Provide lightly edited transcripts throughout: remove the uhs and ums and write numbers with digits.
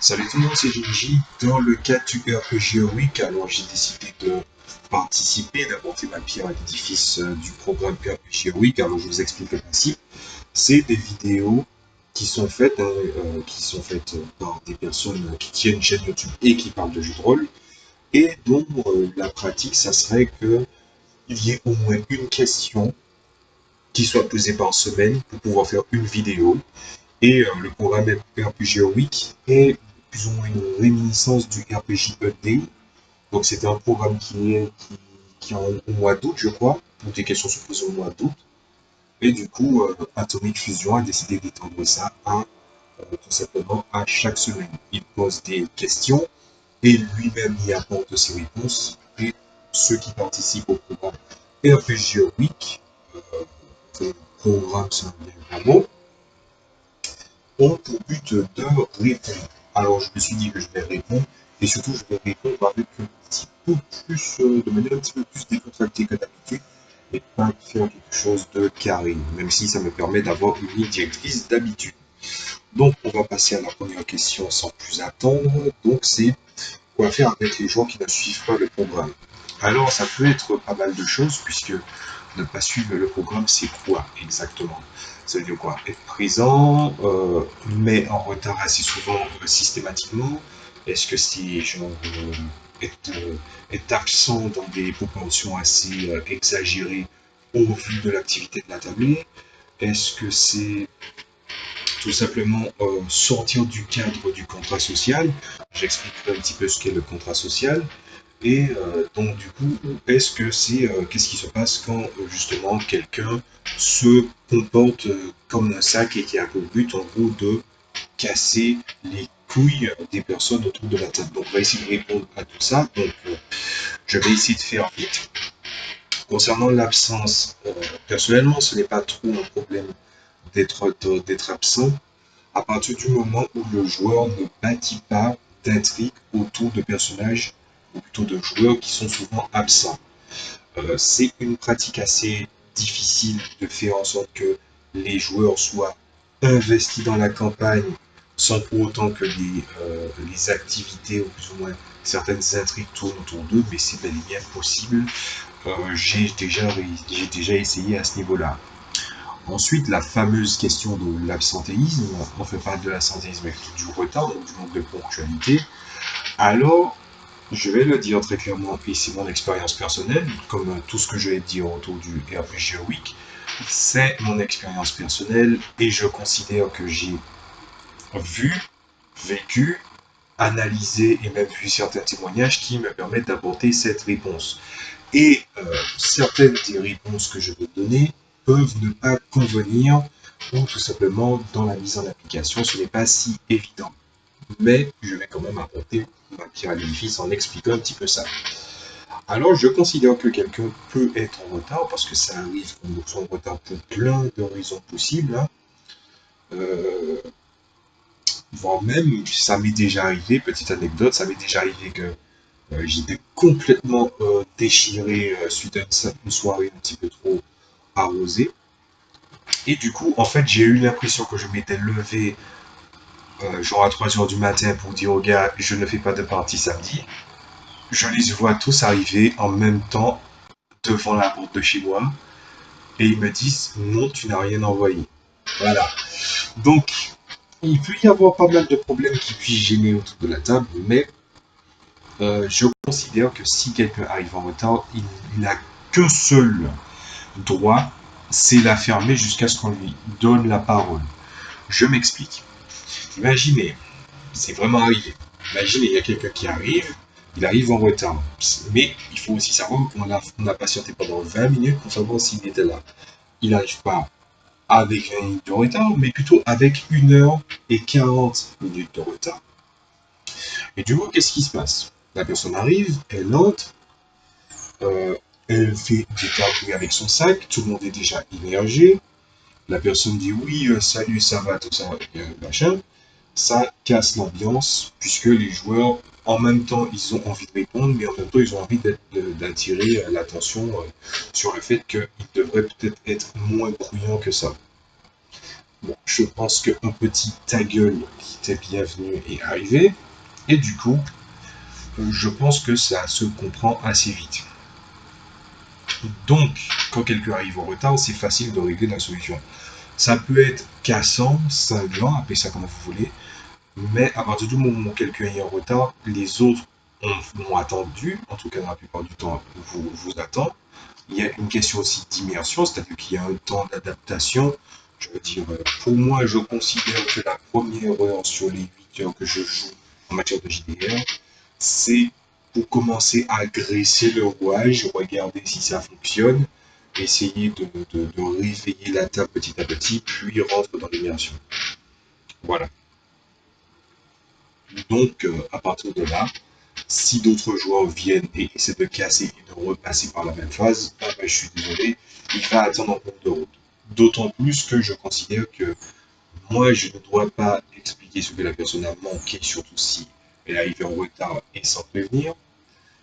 Salut tout le monde, c'est Ginji. Dans le cadre du RPG Week, alors j'ai décidé de participer, d'apporter ma pierre à l'édifice du programme RPG Week. Alors je vous explique le principe. C'est des vidéos qui sont faites par des personnes qui tiennent une chaîne YouTube et qui parlent de jeux de rôle. Et dont la pratique, ça serait qu'il y ait au moins une question qui soit posée par semaine pour pouvoir faire une vidéo. Et le programme RPG Week est plus ou moins une réminiscence du RPG Day. Donc c'était un programme qui est au mois d'août, je crois, où des questions se posent au mois d'août. Et du coup, Atomic Fusion a décidé d'étendre ça à tout simplement à chaque semaine. Il pose des questions et lui-même y apporte ses réponses. Et ceux qui participent au programme RPG Week, le programme c'est un bien grand mot, ont pour but de répondre. Alors je me suis dit que je vais répondre, et surtout je vais répondre avec un petit peu plus, de manière un petit peu plus décontractée que d'habitude, et pas faire quelque chose de carré, même si ça me permet d'avoir une ligne directrice d'habitude. Donc on va passer à la première question sans plus attendre, donc c'est quoi faire avec les gens qui ne suivent pas le programme. Alors ça peut être pas mal de choses, puisque ne pas suivre le programme, c'est quoi exactement? Ça veut dire quoi? Être présent, mais en retard assez souvent, systématiquement. Est-ce que c'est genre être absent dans des proportions assez exagérées au vu de l'activité de la tablée? Est-ce que c'est tout simplement sortir du cadre du contrat social? J'expliquerai un petit peu ce qu'est le contrat social. Et donc du coup, est-ce que c'est qu'est-ce qui se passe quand justement quelqu'un se comporte comme un sac et qui a pour but en gros de casser les couilles des personnes autour de la table. Donc on va essayer de répondre à tout ça. Donc je vais essayer de faire vite. Concernant l'absence, personnellement ce n'est pas trop un problème d'être absent à partir du moment où le joueur ne bâtit pas d'intrigue autour de personnages ou plutôt de joueurs qui sont souvent absents. C'est une pratique assez difficile de faire en sorte que les joueurs soient investis dans la campagne sans pour autant que les activités ou plus ou moins certaines intrigues tournent autour d'eux, mais c'est bel et bien possible. J'ai déjà essayé à ce niveau-là. Ensuite, la fameuse question de l'absentéisme, on fait pas de l'absentéisme avec du retard, donc du manque de ponctualité. Alors, je vais le dire très clairement, et c'est mon expérience personnelle, comme tout ce que je vais dire autour du RPG Week, c'est mon expérience personnelle et je considère que j'ai vu, vécu, analysé et même vu certains témoignages qui me permettent d'apporter cette réponse. Et certaines des réponses que je vais donner peuvent ne pas convenir ou tout simplement dans la mise en application, ce n'est pas si évident. Mais je vais quand même apporter ma pierre à l'édifice en expliquant un petit peu ça. Alors, je considère que quelqu'un peut être en retard parce que ça arrive qu'on soit en retard pour plein de raisons possibles, hein. Euh, Voire même, ça m'est déjà arrivé, petite anecdote, ça m'est déjà arrivé que j'étais complètement déchiré suite à une soirée un petit peu trop arrosée. Et du coup, en fait, j'ai eu l'impression que je m'étais levé genre à 3 heures du matin pour dire aux gars, je ne fais pas de partie samedi. Je les vois tous arriver en même temps devant la porte de chez moi et ils me disent non, tu n'as rien envoyé. Voilà. Donc, il peut y avoir pas mal de problèmes qui puissent gêner autour de la table, mais je considère que si quelqu'un arrive en retard, il n'a qu'un seul droit, c'est la fermer jusqu'à ce qu'on lui donne la parole. Je m'explique. Imaginez, c'est vraiment arrivé. Imaginez, il y a quelqu'un qui arrive, il arrive en retard. Mais il faut aussi savoir qu'on a patienté pendant 20 minutes pour savoir s'il était là. Il n'arrive pas avec 20 minutes de retard, mais plutôt avec 1h40 de retard. Et du coup, qu'est-ce qui se passe? La personne arrive, elle entre, euh, elle fait des cartouilles avec son sac, tout le monde est déjà immergé. La personne dit oui, salut, ça va, tout ça, machin. Ça casse l'ambiance, puisque les joueurs, en même temps, ils ont envie de répondre, mais en même temps, ils ont envie d'attirer l'attention sur le fait qu'ils devraient peut-être être moins bruyants que ça. Bon, je pense qu'un petit ta gueule qui était bienvenu est arrivé, et du coup, je pense que ça se comprend assez vite. Donc, quand quelqu'un arrive en retard, c'est facile de régler la solution. Ça peut être cassant, cinglant, appelez ça comme vous voulez, mais à partir du moment où quelqu'un est en retard, les autres m'ont attendu, en tout cas dans la plupart du temps, vous attend. Il y a une question aussi d'immersion, c'est-à-dire qu'il y a un temps d'adaptation. Je veux dire, pour moi, je considère que la première heure sur les 8 heures que je joue en matière de JDR, c'est pour commencer à graisser le rouage, regarder si ça fonctionne, essayer de réveiller la table petit à petit, puis rentrer dans l'immersion. Voilà. Donc, à partir de là, si d'autres joueurs viennent et essaient de casser et de repasser par la même phase, ah ben, je suis désolé, il va attendre en cours de route. D'autant plus que je considère que moi, je ne dois pas expliquer ce que la personne a manqué, surtout si elle arrive en retard et sans prévenir.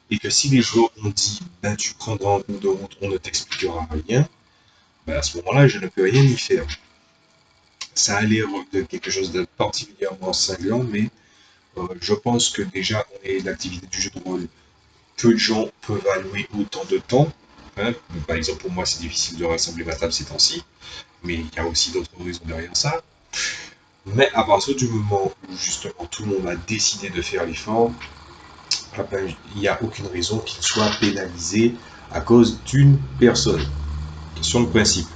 Et que si les joueurs ont dit, ben, tu prendras en cours de route, on ne t'expliquera rien, ben, à ce moment-là, je ne peux rien y faire. Ça a l'air de quelque chose de particulièrement cinglant, mais je pense que déjà, on est l'activité du jeu de rôle. Peu de gens peuvent allouer autant de temps. Hein. Par exemple, pour moi, c'est difficile de rassembler ma table ces temps-ci, mais il y a aussi d'autres raisons derrière ça. Mais à partir du moment où justement tout le monde a décidé de faire l'effort, il n'y a aucune raison qu'il soit pénalisé à cause d'une personne. Question de principe.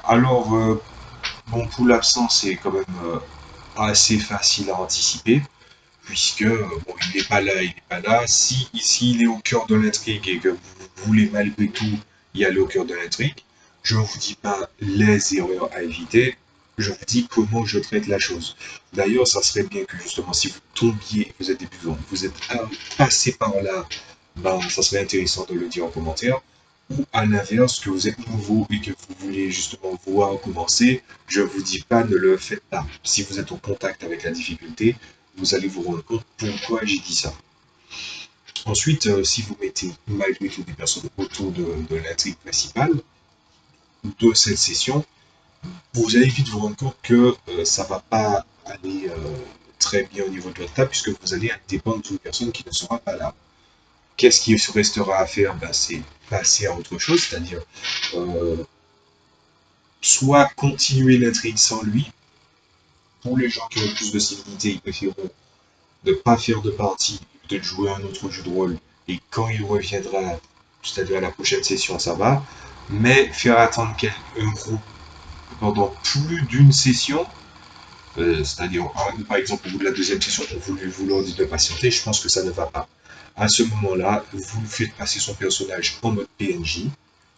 Alors, bon, pour l'absence, c'est quand même assez facile à anticiper, puisque bon, il n'est pas là, il n'est pas là. Si ici il est au cœur de l'intrigue et que vous voulez malgré tout y aller au cœur de l'intrigue, je ne vous dis pas les erreurs à éviter, je vous dis comment je traite la chose. D'ailleurs, ça serait bien que justement, si vous tombiez, vous êtes débutant, vous êtes passé par là, ben, ça serait intéressant de le dire en commentaire. Ou à l'inverse, que vous êtes nouveau et que vous voulez justement voir commencer, je ne vous dis pas, ne le faites pas. Si vous êtes au contact avec la difficulté, vous allez vous rendre compte pourquoi j'ai dit ça. Ensuite, si vous mettez malgré tout des personnes autour de l'intrigue principale de cette session, vous allez vite vous rendre compte que ça ne va pas aller très bien au niveau de votre table, puisque vous allez dépendre d'une personne qui ne sera pas là. Qu'est-ce qui restera à faire? Ben, c'est passer à autre chose, c'est-à-dire soit continuer l'intrigue sans lui. Pour les gens qui ont le plus de civilité, ils préféreront ne pas faire de partie, peut-être jouer un autre jeu de rôle, et quand il reviendra, c'est-à-dire à la prochaine session, ça va. Mais faire attendre un groupe pendant plus d'une session, c'est-à-dire par exemple au bout de la deuxième session, vous leur dites de patienter, je pense que ça ne va pas. À ce moment-là, vous faites passer son personnage en mode PNJ,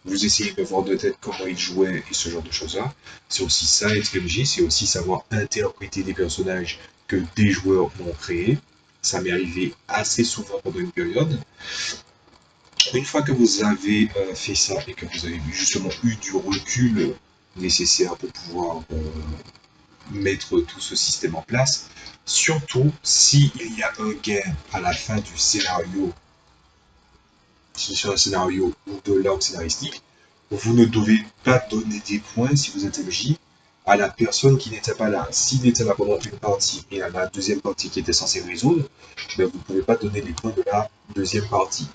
vous essayez de voir de tête comment il jouait et ce genre de choses-là. C'est aussi ça être MJ, c'est aussi savoir interpréter des personnages que des joueurs ont créés. Ça m'est arrivé assez souvent pendant une période. Une fois que vous avez fait ça et que vous avez justement eu du recul nécessaire pour pouvoir mettre tout ce système en place, surtout s'il y a un gain à la fin du scénario, si c'est un scénario ou de l'arc scénaristique, vous ne devez pas donner des points si vous êtes MJ à la personne qui n'était pas là. S'il était là pendant une partie et à la deuxième partie qui était censée résoudre, ben vous ne pouvez pas donner les points de la deuxième partie.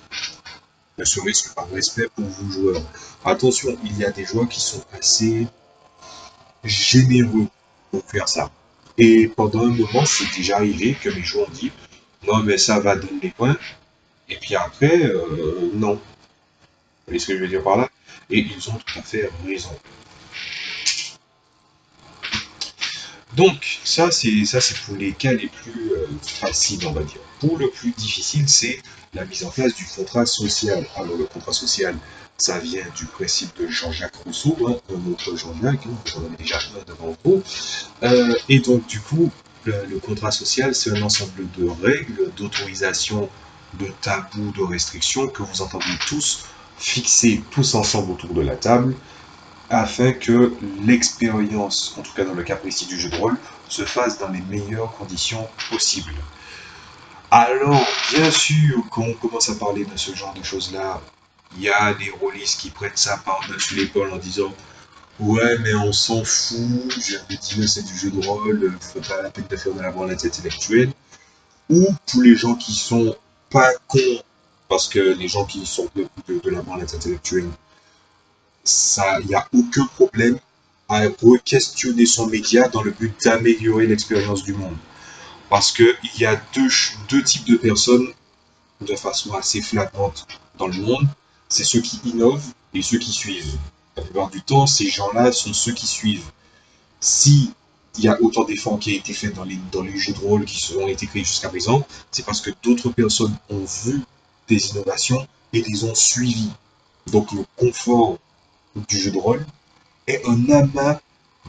Ne serait-ce que par respect pour vous joueurs. Attention, il y a des joueurs qui sont assez généreux pour faire ça. Et pendant un moment, c'est déjà arrivé que mes joueurs ont dit non, mais ça va donner les points. Et puis après, non. Vous voyez ce que je veux dire par là? Et ils ont tout à fait raison. Donc, ça c'est pour les cas les plus faciles, on va dire. Pour le plus difficile, c'est la mise en place du contrat social. Alors, le contrat social, ça vient du principe de Jean-Jacques Rousseau, hein, un autre Jean-Jacques, hein, j'en avais déjà un devant vous. Et donc, du coup, le contrat social, c'est un ensemble de règles, d'autorisation, de tabous, de restrictions que vous entendez tous fixer tous ensemble autour de la table afin que l'expérience, en tout cas dans le cas précis du jeu de rôle, se fasse dans les meilleures conditions possibles. Alors, bien sûr, quand on commence à parler de ce genre de choses-là, il y a des rôlistes qui prennent ça par-dessus l'épaule en disant Ouais, mais on s'en fout, j'avais dit c'est du jeu de rôle, faut pas la peine de faire de la branlette intellectuelle. Ou pour les gens qui sont pas cons, parce que les gens qui sont de la branlette intellectuelle, ça, il n'y a aucun problème à re-questionner son média dans le but d'améliorer l'expérience du monde. Parce qu'il y a deux types de personnes de façon assez flagrante dans le monde. C'est ceux qui innovent et ceux qui suivent. La plupart du temps, ces gens-là sont ceux qui suivent. Si il y a autant d'efforts qui a été fait dans les jeux de rôle qui ont été créés jusqu'à présent, c'est parce que d'autres personnes ont vu des innovations et les ont suivies. Donc le confort du jeu de rôle est un amas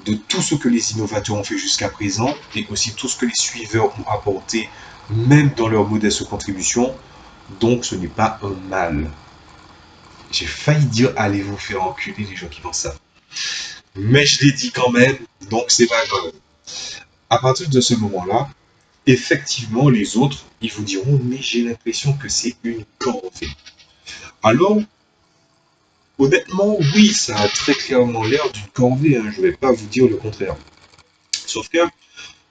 de tout ce que les innovateurs ont fait jusqu'à présent et aussi tout ce que les suiveurs ont apporté, même dans leur modeste contribution. Donc ce n'est pas un mal. J'ai failli dire allez vous faire enculer les gens qui pensent ça. Mais je l'ai dit quand même, donc c'est pas grave. À partir de ce moment-là, effectivement, les autres, ils vous diront mais j'ai l'impression que c'est une corvée. Alors, honnêtement, oui, ça a très clairement l'air d'une corvée, hein, je ne vais pas vous dire le contraire. Sauf que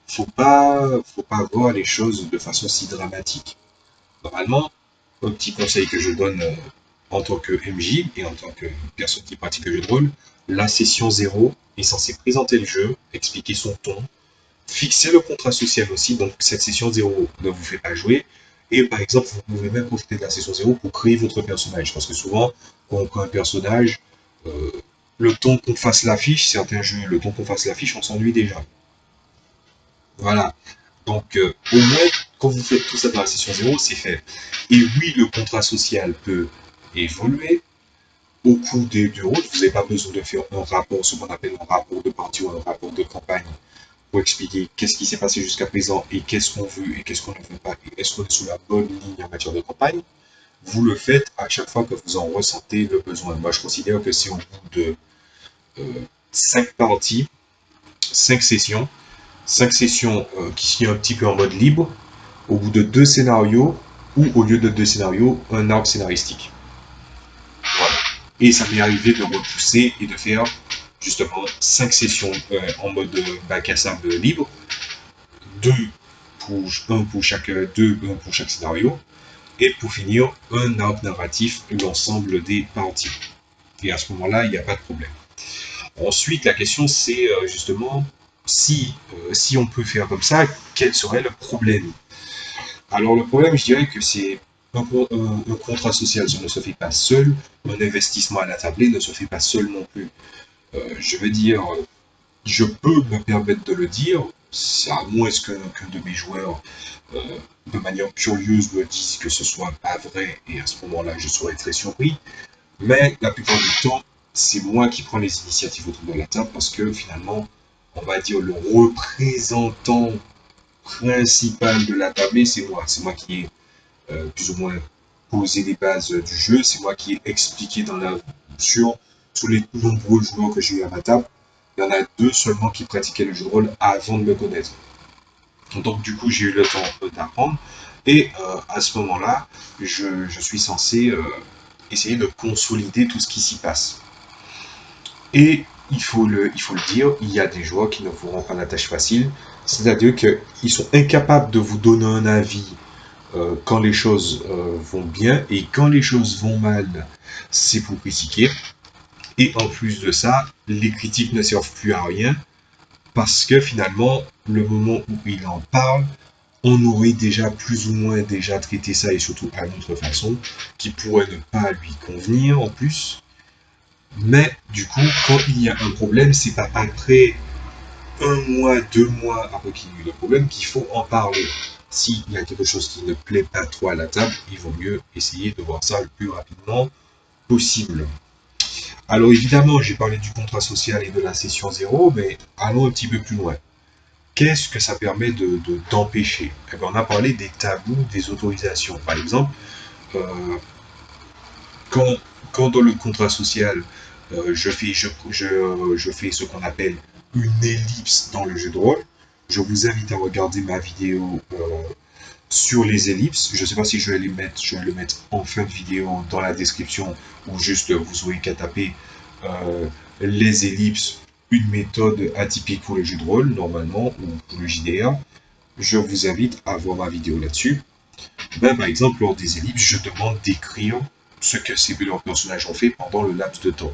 faut pas voir les choses de façon si dramatique. Normalement, un petit conseil que je donne en tant que MJ et en tant que personne qui pratique le jeu de rôle, la session 0 est censée présenter le jeu, expliquer son ton, fixer le contrat social aussi, donc cette session 0 ne vous fait pas jouer. Et par exemple, vous pouvez même profiter de la session 0 pour créer votre personnage. Parce que souvent, quand on crée un personnage, euh, le temps qu'on fasse l'affiche, certains jeux, le temps qu'on fasse l'affiche, on s'ennuie déjà. Voilà. Donc, au moins, quand vous faites tout ça dans la session 0, c'est fait. Et oui, le contrat social peut évoluer au cours du rôle. Vous n'avez pas besoin de faire un rapport, ce qu'on appelle un rapport de partie ou un rapport de campagne, pour expliquer qu'est-ce qui s'est passé jusqu'à présent et qu'est-ce qu'on veut et qu'est-ce qu'on ne veut pas et est-ce qu'on est sur la bonne ligne en matière de campagne. Vous le faites à chaque fois que vous en ressentez le besoin. Moi, je considère que c'est au bout de 5 parties, 5 sessions, 5 sessions qui sont un petit peu en mode libre, au bout de 2 scénarios, ou au lieu de 2 scénarios, un arc scénaristique. Voilà. Et ça m'est arrivé de repousser et de faire justement 5 sessions en mode bac à sable libre, 2 un pour chaque scénario, et pour finir, un arc narratif, l'ensemble des parties. Et à ce moment-là, il n'y a pas de problème. Ensuite, la question c'est justement si on peut faire comme ça, quel serait le problème? Alors le problème, je dirais que c'est un contrat social, ça ne se fait pas seul, un investissement à la tablée ne se fait pas seul non plus. Je veux dire, je peux me permettre de le dire, à moins qu'un de mes joueurs, euh, de manière curieuse, me dise que ce soit pas vrai, et à ce moment-là, je serais très surpris. Mais la plupart du temps, c'est moi qui prends les initiatives autour de la table parce que finalement, on va dire le représentant principal de la table, c'est moi. C'est moi qui ai plus ou moins posé les bases du jeu. C'est moi qui ai expliqué sur tous les nombreux joueurs que j'ai eu à ma table. Il y en a 2 seulement qui pratiquaient le jeu de rôle avant de me connaître. Donc du coup, j'ai eu le temps d'apprendre. Et à ce moment-là, je suis censé essayer de consolider tout ce qui s'y passe. Et il faut le dire, il y a des joueurs qui ne vous rendent pas la tâche facile. C'est-à-dire qu'ils sont incapables de vous donner un avis quand les choses vont bien et quand les choses vont mal, c'est pour critiquer. Et en plus de ça, les critiques ne servent plus à rien parce que finalement, le moment où il en parle, on aurait déjà plus ou moins déjà traité ça et surtout à notre façon, qui pourrait ne pas lui convenir en plus. Mais du coup, quand il y a un problème, c'est pas après 1 mois, 2 mois après qu'il y a eu le problème qu'il faut en parler. S'il y a quelque chose qui ne plaît pas trop à la table, il vaut mieux essayer de voir ça le plus rapidement possible. Alors évidemment, j'ai parlé du contrat social et de la session 0, mais allons un petit peu plus loin. Qu'est-ce que ça permet d'empêcher? Eh bien, on a parlé des tabous, des autorisations. Par exemple, euh, quand, quand dans le contrat social, je fais ce qu'on appelle une ellipse dans le jeu de rôle, je vous invite à regarder ma vidéo sur les ellipses. Je ne sais pas si je vais le mettre en fin de vidéo dans la description ou juste vous aurez qu'à taper les ellipses, une méthode atypique pour le jeu de rôle, normalement, ou pour le JDR, je vous invite à voir ma vidéo là-dessus. Ben, par exemple, lors des ellipses, je demande d'écrire ce que ces leurs personnages ont fait pendant le laps de temps.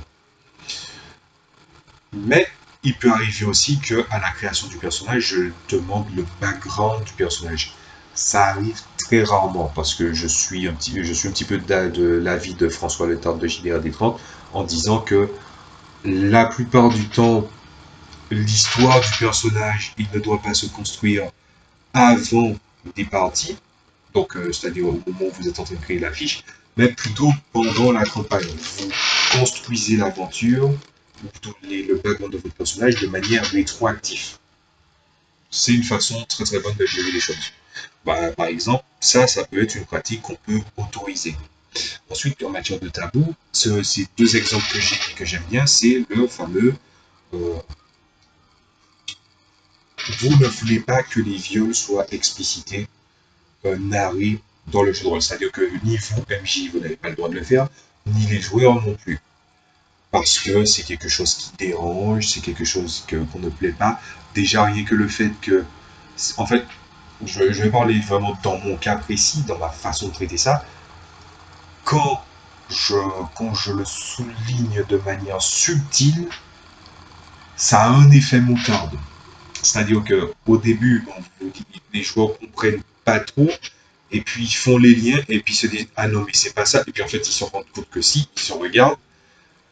Mais il peut arriver aussi que à la création du personnage, je demande le background du personnage. Ça arrive très rarement parce que je suis un petit peu de l'avis de François Letard de JDR D30 en disant que la plupart du temps, l'histoire du personnage, il ne doit pas se construire avant des parties, donc c'est-à-dire au moment où vous êtes en train de créer la fiche, mais plutôt pendant la campagne. Vous construisez l'aventure, le background de votre personnage de manière rétroactive. C'est une façon très très bonne de gérer les choses. Bah, par exemple, ça peut être une pratique qu'on peut autoriser. Ensuite, en matière de tabou, ces deux exemples que j'aime bien, c'est le fameux vous ne voulez pas que les viols soient explicités, narrés dans le jeu de rôle. C'est-à-dire que ni vous, MJ, vous n'avez pas le droit de le faire, ni les joueurs non plus. Parce que c'est quelque chose qui dérange, c'est quelque chose qu'on ne plaît pas. Déjà, rien que le fait que... En fait, je vais parler vraiment dans mon cas précis, dans ma façon de traiter ça. Quand je le souligne de manière subtile, ça a un effet moutarde. C'est-à-dire qu'au début, les joueurs comprennent pas trop, et puis ils font les liens, et puis ils se disent ah non mais c'est pas ça, et puis en fait ils se rendent compte que si, ils se regardent,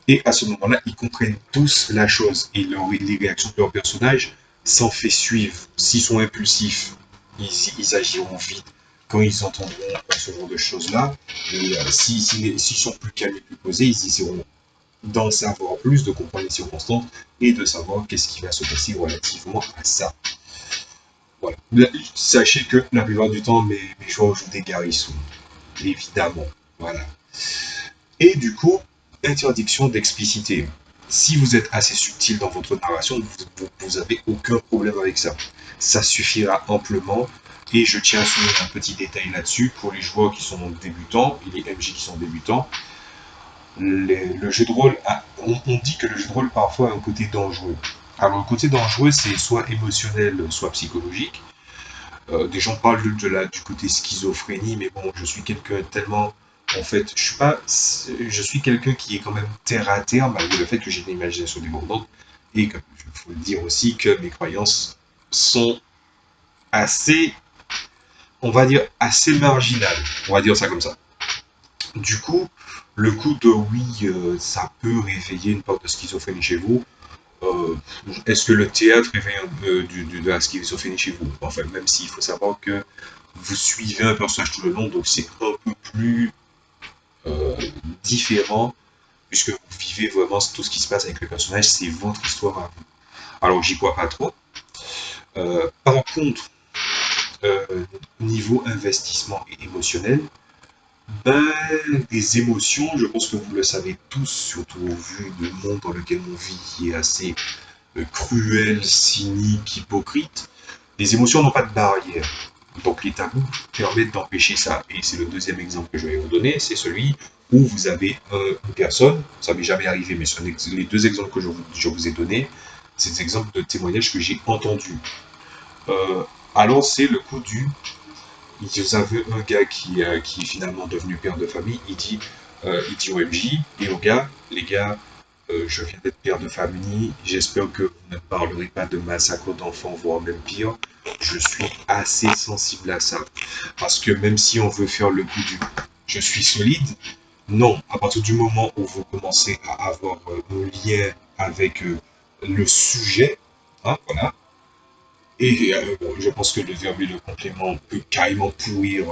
et à ce moment-là, ils comprennent tous la chose, et les réactions de leur personnage s'en fait suivre. S'ils sont impulsifs, ils agiront vite quand ils entendront ce genre de choses-là, et s'ils sont plus calmes et plus posés, ils essaieront d'en savoir plus, de comprendre les circonstances, et de savoir qu'est-ce qui va se passer relativement à ça. Voilà. Sachez que la plupart du temps, mes joueurs jouent des garçons, évidemment. Voilà. Et du coup, interdiction d'expliciter. Si vous êtes assez subtil dans votre narration, vous n'avez aucun problème avec ça. Ça suffira amplement. Et je tiens à souligner un petit détail là-dessus pour les joueurs qui sont débutants et les MJ qui sont débutants. Le jeu de rôle, on dit que le jeu de rôle parfois a un côté dangereux. Alors le côté dangereux, c'est soit émotionnel, soit psychologique. Des gens parlent du côté schizophrénie, mais bon, je suis quelqu'un tellement... En fait, je suis quelqu'un qui est quand même terre à terre, malgré le fait que j'ai une imagination débordante, et que, il faut le dire aussi, que mes croyances sont assez, on va dire, assez marginales. On va dire ça comme ça. Du coup, le coup de oui, ça peut réveiller une part de schizophrénie chez vous, est-ce que le théâtre réveille de la schizophrénie chez vous? Enfin, même s'il faut savoir que vous suivez un personnage tout le long, donc c'est un peu plus différent, puisque vous vivez vraiment tout ce qui se passe avec le personnage, c'est votre histoire à vous. Alors, j'y crois pas trop. Par contre, niveau investissement et émotionnel, ben, les émotions, je pense que vous le savez tous, surtout au vu du monde dans lequel on vit, qui est assez cruel, cynique, hypocrite. Les émotions n'ont pas de barrière. Donc les tabous permettent d'empêcher ça. Et c'est le deuxième exemple que je vais vous donner, c'est celui où vous avez une personne, ça m'est jamais arrivé, mais les deux exemples que je vous ai donnés, c'est des exemples de témoignages que j'ai entendus. Alors c'est le coup du... Vous avez un gars qui est finalement devenu père de famille, il dit au MJ et au gars, les gars, je viens d'être père de famille, j'espère que vous ne parlerez pas de massacre d'enfants, voire même pire. Je suis assez sensible à ça. Parce que même si on veut faire le coup du je suis solide, non. À partir du moment où vous commencez à avoir un lien avec le sujet, hein, voilà. Et bon, je pense que le verbe et le complément peut carrément pourrir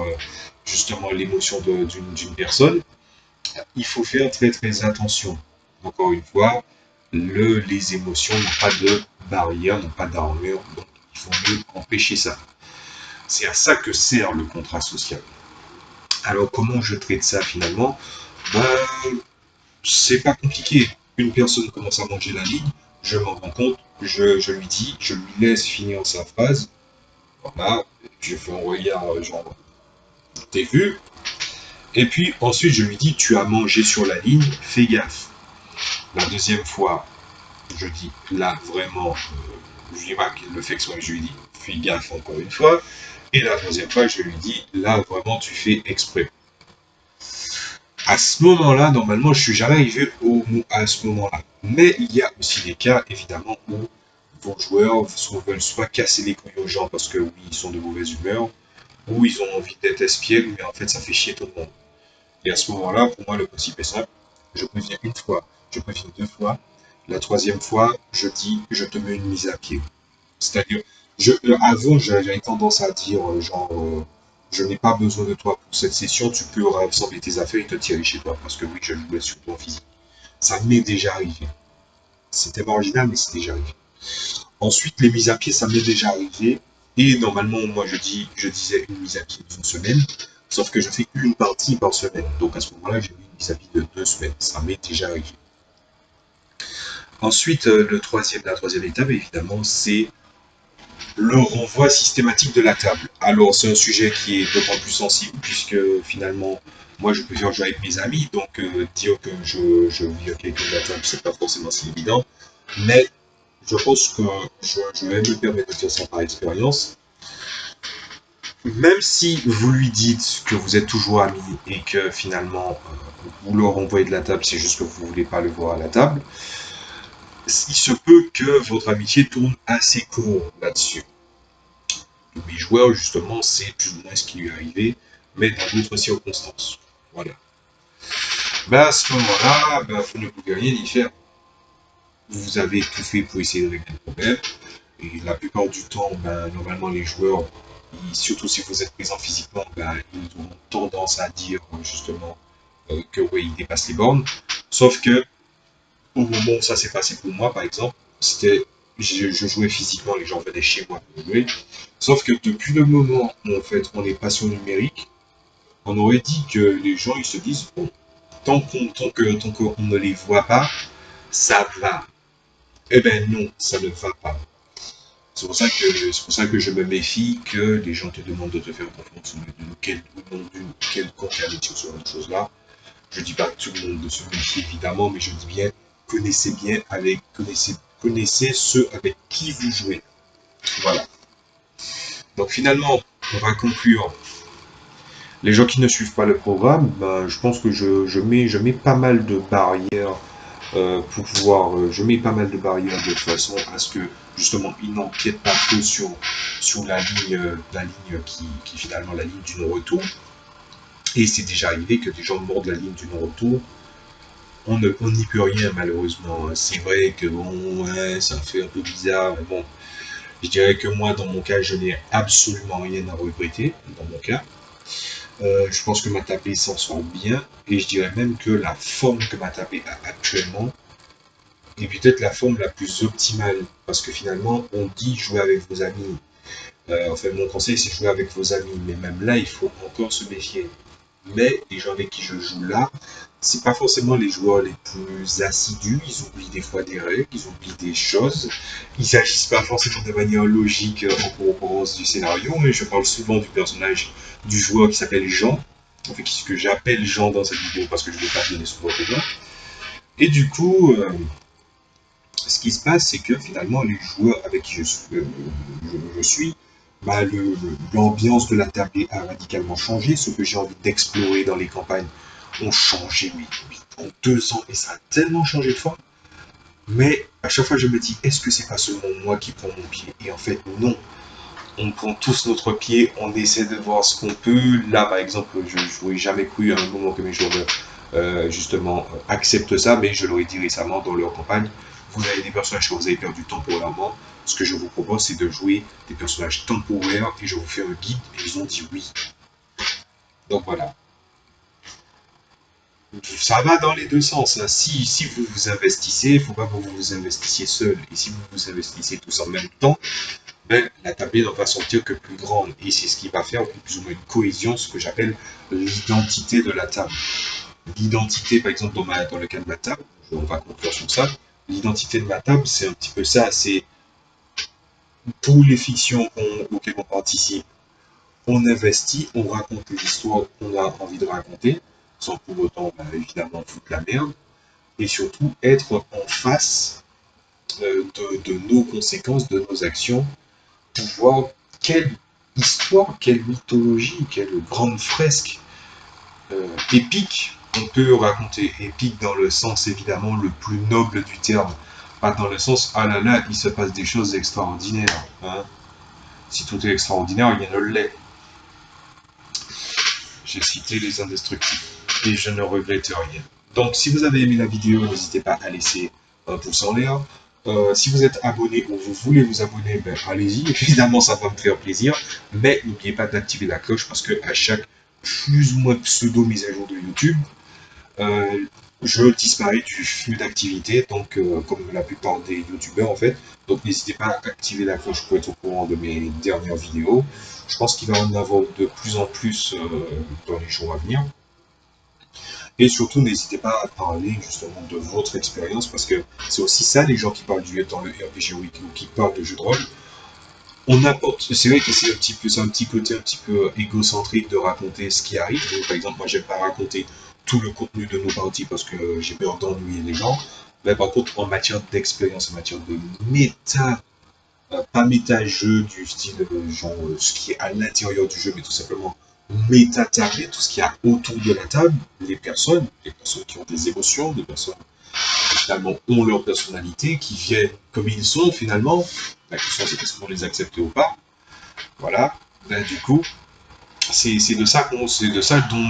justement l'émotion d'une personne. Il faut faire très très attention. Encore une fois, les émotions n'ont pas de barrière, n'ont pas d'armure, donc il faut mieux empêcher ça. C'est à ça que sert le contrat social. Alors comment je traite ça finalement? Ben, c'est pas compliqué. Une personne commence à manger la ligne, je m'en rends compte, je lui dis, je lui laisse finir sa phrase. Voilà, je fais un regard genre, t'es vu? Et puis ensuite je lui dis, tu as mangé sur la ligne, fais gaffe. La deuxième fois, je dis là vraiment, je lui marque le fait que je lui dis fais gaffe encore une fois. Et la troisième fois, je lui dis là vraiment tu fais exprès. À ce moment-là, normalement, je suis jamais arrivé à ce moment-là. Mais il y a aussi des cas, évidemment, où vos joueurs veulent soit casser les couilles aux gens parce que oui, ils sont de mauvaise humeur, ou ils ont envie d'être espiègles, mais en fait, ça fait chier tout le monde. Et à ce moment-là, pour moi, le principe est simple. Je préviens une fois, je préviens deux fois. La troisième fois, je dis, je te mets une mise à pied. C'est-à-dire, avant, j'avais tendance à dire, je n'ai pas besoin de toi pour cette session, tu peux rassembler tes affaires et te tirer chez toi. Parce que oui, je jouais sur ton physique. Ça m'est déjà arrivé. C'était pas original, mais c'est déjà arrivé. Ensuite, les mises à pied, ça m'est déjà arrivé. Et normalement, moi, je disais une mise à pied d'une semaine. Sauf que je fais une partie par semaine. Donc à ce moment-là, j'ai mis une mise à pied de 2 semaines. Ça m'est déjà arrivé. Ensuite, la troisième étape, évidemment, c'est le renvoi systématique de la table. Alors, c'est un sujet qui est d'autant plus sensible, puisque finalement, moi, je préfère jouer avec mes amis, donc dire que je vire quelqu'un de la table, c'est pas forcément si évident. Mais je pense que je vais me permettre de dire ça par expérience. Même si vous lui dites que vous êtes toujours amis et que finalement vous le renvoyez de la table, c'est juste que vous ne voulez pas le voir à la table, il se peut que votre amitié tourne assez court là-dessus. Mes joueurs, justement, c'est plus ou moins ce qui lui est arrivé, mais dans d'autres circonstances. Voilà. Ben à ce moment-là, vous ne pouvez rien y faire. Vous avez tout fait pour essayer de régler le problème. Et la plupart du temps, normalement, les joueurs, surtout si vous êtes présent physiquement, ils ont tendance à dire justement que oui, ils dépassent les bornes. Sauf que au moment où ça s'est passé pour moi, par exemple, c'était je jouais physiquement, les gens venaient chez moi pour jouer. Sauf que depuis le moment où en fait on est passé au numérique, on aurait dit que les gens ils se disent bon, tant qu'on ne les voit pas, ça va. Eh ben non, ça ne va pas. C'est pour ça que je me méfie que les gens te demandent de te faire confiance au nom d'une quelconque amitié sur une chose-là. Je dis pas que tout le monde de se méfier évidemment, mais je dis bien, connaissez ceux avec qui vous jouez. Voilà. Donc finalement, on va conclure. Les gens qui ne suivent pas le programme, je pense que je mets pas mal de barrières je mets pas mal de barrières de façon à ce que justement ils n'empiètent pas trop sur la ligne qui est finalement la ligne du non-retour. Et c'est déjà arrivé que des gens mordent la ligne du non-retour. On n'y peut rien malheureusement. C'est vrai que bon, ouais, ça fait un peu bizarre, mais bon, je dirais que moi dans mon cas, je n'ai absolument rien à regretter dans mon cas. Je pense que ma tapée s'en sort bien et je dirais même que la forme que ma tapée a actuellement est peut-être la forme la plus optimale parce que finalement on dit jouer avec vos amis. Enfin mon conseil c'est jouer avec vos amis, mais même là il faut encore se méfier. Mais les gens avec qui je joue là, c'est pas forcément les joueurs les plus assidus, ils oublient des fois des règles, ils oublient des choses, ils agissent pas forcément de manière logique en cohérence du scénario, mais je parle souvent du personnage du joueur qui s'appelle Jean, en fait ce que j'appelle Jean dans cette vidéo parce que je ne vais pas donner son votre nom. Et du coup, ce qui se passe, c'est que finalement les joueurs avec qui je suis, l'ambiance de la table a radicalement changé, ce que j'ai envie d'explorer dans les campagnes ont changé, mais en 2 ans, et ça a tellement changé de forme. Mais à chaque fois, je me dis, est-ce que c'est pas seulement moi qui prends mon pied? Et en fait, non. On prend tous notre pied, on essaie de voir ce qu'on peut. Là, par exemple, je n'aurais jamais cru à un moment que mes joueurs justement acceptent ça, mais je l'aurais dit récemment dans leur campagne. Vous avez des personnages que vous avez perdu temporairement. Ce que je vous propose, c'est de jouer des personnages temporaires et je vous fais un guide. Et ils ont dit oui. Donc voilà. Ça va dans les deux sens. Hein. Si vous vous investissez, il ne faut pas que vous vous investissiez seul. Et si vous vous investissez tous en même temps, la tablée ne va sortir que plus grande. Et c'est ce qui va faire plus ou moins une cohésion, ce que j'appelle l'identité de la table. L'identité, par exemple, dans le cas de ma table, on va conclure sur ça, l'identité de ma table, c'est un petit peu ça, c'est pour les fictions auxquelles on participe, on investit, on raconte les histoires qu'on a envie de raconter, sans pour autant, évidemment, foutre la merde, et surtout être en face de nos conséquences, de nos actions, pour voir quelle histoire, quelle mythologie, quelle grande fresque épique on peut raconter. Épique dans le sens évidemment le plus noble du terme, pas dans le sens ah là là, il se passe des choses extraordinaires. Hein. Si tout est extraordinaire, rien ne l'est. J'ai cité les indestructibles et je ne regrette rien. Donc si vous avez aimé la vidéo, n'hésitez pas à laisser un pouce en l'air. Si vous êtes abonné ou vous voulez vous abonner, ben, allez-y. Évidemment, ça va me faire plaisir. Mais n'oubliez pas d'activer la cloche parce que à chaque plus ou moins pseudo mise à jour de YouTube, euh, je disparais du flux d'activité, donc comme la plupart des youtubeurs en fait. Donc n'hésitez pas à activer la cloche pour être au courant de mes dernières vidéos. Je pense qu'il va en avoir de plus en plus dans les jours à venir. Et surtout, n'hésitez pas à parler justement de votre expérience, parce que c'est aussi ça les gens qui parlent dans le RPG ou qui parlent de jeux de rôle. On apporte, c'est vrai que c'est un petit côté un petit peu égocentrique de raconter ce qui arrive. Donc, par exemple, moi, j'aime pas raconter tout le contenu de nos parties parce que j'ai peur d'ennuyer les gens. Mais par contre, en matière d'expérience, en matière de méta, pas méta-jeu du style genre ce qui est à l'intérieur du jeu, mais tout simplement méta-table, tout ce qu'il y a autour de la table, les personnes qui ont des émotions, des personnes qui finalement ont leur personnalité, qui viennent comme ils sont finalement. La question c'est est-ce qu'on les accepte ou pas. Voilà. Ben, du coup, c'est de ça dont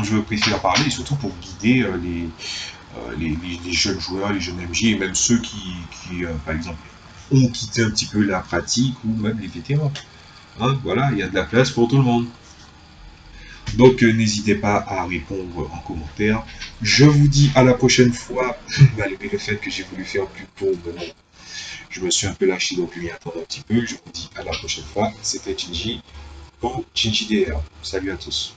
je préfère parler, surtout pour guider les jeunes joueurs, les jeunes MJ, et même ceux qui par exemple, ont quitté un petit peu la pratique, ou même les vétérans. Hein, voilà, il y a de la place pour tout le monde. Donc n'hésitez pas à répondre en commentaire. Je vous dis à la prochaine fois, malgré le fait que j'ai voulu faire plus tôt, mais non, je me suis un peu lâché, donc je vais attendre un petit peu. Je vous dis à la prochaine fois. C'était Shinji pour Shinji DR. Salut à tous.